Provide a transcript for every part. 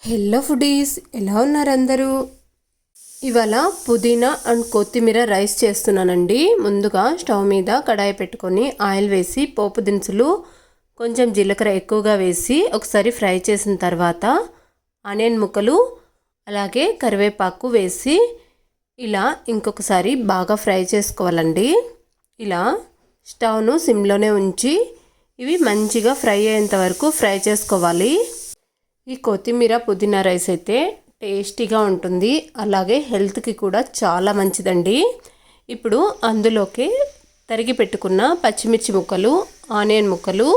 Hello foodies, ఎలా ఉన్నారు అందరూ? ఇవాళ పుదీనా అండ్ కొత్తిమీర రైస్ చేస్తున్నానండి. ముందుగా స్టవ్ మీద కడాయి పెట్టుకొని ఆయిల్ వేసి పోపు దినుసులు కొంచెం జీలకర్ర ఎక్కువగా వేసి ఒకసారి ఫ్రై చేసిన తర్వాత ఆనియన్ ముక్కలు అలాగే కరివేపాకు వేసి ఇలా ఇంకొకసారి బాగా ఫ్రై చేసుకోవాలండి. ఇలా స్టవ్ను సిమ్లోనే ఉంచి ఇవి మంచిగా ఫ్రై అయ్యేంత వరకు ఫ్రై చేసుకోవాలి. ఈ కొత్తిమీర పుదీనా రైస్ అయితే టేస్టీగా ఉంటుంది, అలాగే హెల్త్కి కూడా చాలా మంచిదండి. ఇప్పుడు అందులోకి తరిగి పెట్టుకున్న పచ్చిమిర్చి ముక్కలు, ఆనియన్ ముక్కలు,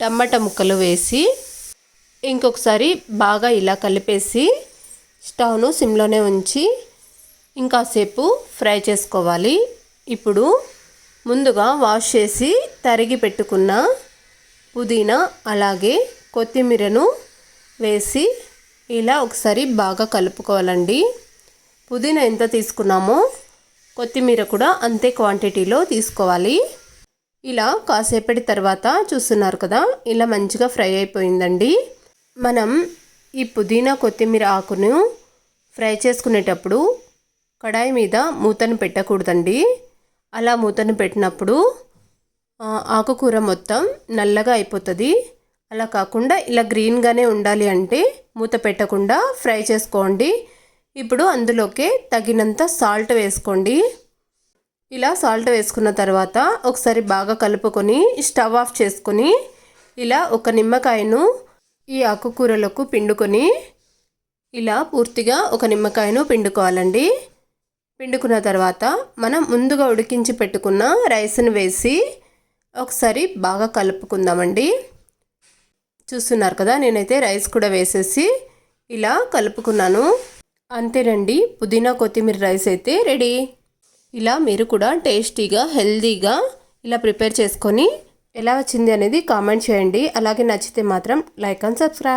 టమాటా ముక్కలు వేసి ఇంకొకసారి బాగా ఇలా కలిపేసి స్టవ్ను సిమ్లోనే ఉంచి ఇంకాసేపు ఫ్రై చేసుకోవాలి. ఇప్పుడు ముందుగా వాష్ చేసి తరిగి పెట్టుకున్న పుదీనా అలాగే కొత్తిమీరను వేసి ఇలా ఒకసారి బాగా కలుపుకోవాలండి. పుదీనా ఎంత తీసుకున్నామో కొత్తిమీర కూడా అంతే క్వాంటిటీలో తీసుకోవాలి. ఇలా కాసేపటి తర్వాత చూస్తున్నారు కదా, ఇలా మంచిగా ఫ్రై అయిపోయిందండి. మనం ఈ పుదీనా కొత్తిమీర ఆకును ఫ్రై చేసుకునేటప్పుడు కడాయి మీద మూతను పెట్టకూడదండి. అలా మూతను పెట్టినప్పుడు ఆకుకూర మొత్తం నల్లగా అయిపోతుంది. అలా కాకుండా ఇలా గ్రీన్గానే ఉండాలి అంటే మూత పెట్టకుండా ఫ్రై చేసుకోండి. ఇప్పుడు అందులోకి తగినంత సాల్ట్ వేసుకోండి. ఇలా సాల్ట్ వేసుకున్న తర్వాత ఒకసారి బాగా కలుపుకొని స్టవ్ ఆఫ్ చేసుకొని ఇలా ఒక నిమ్మకాయను ఈ ఆకుకూరలకు పిండుకొని ఇలా పూర్తిగా ఒక నిమ్మకాయను పిండుకోవాలండి. పిండుకున్న తర్వాత మనం ముందుగా ఉడికించి పెట్టుకున్న రైస్ను వేసి ఒకసారి బాగా కలుపుకుందామండి. చూస్తున్నారు కదా, నేనైతే రైస్ కూడా వేసేసి ఇలా కలుపుకున్నాను. అంతేనండి, పుదీనా కొత్తిమీర రైస్ అయితే రెడీ. ఇలా మీరు కూడా టేస్టీగా హెల్తీగా ఇలా ప్రిపేర్ చేసుకొని ఎలా వచ్చింది అనేది కామెంట్ చేయండి. అలాగే నచ్చితే మాత్రం లైక్ అండ్ సబ్స్క్రైబ్.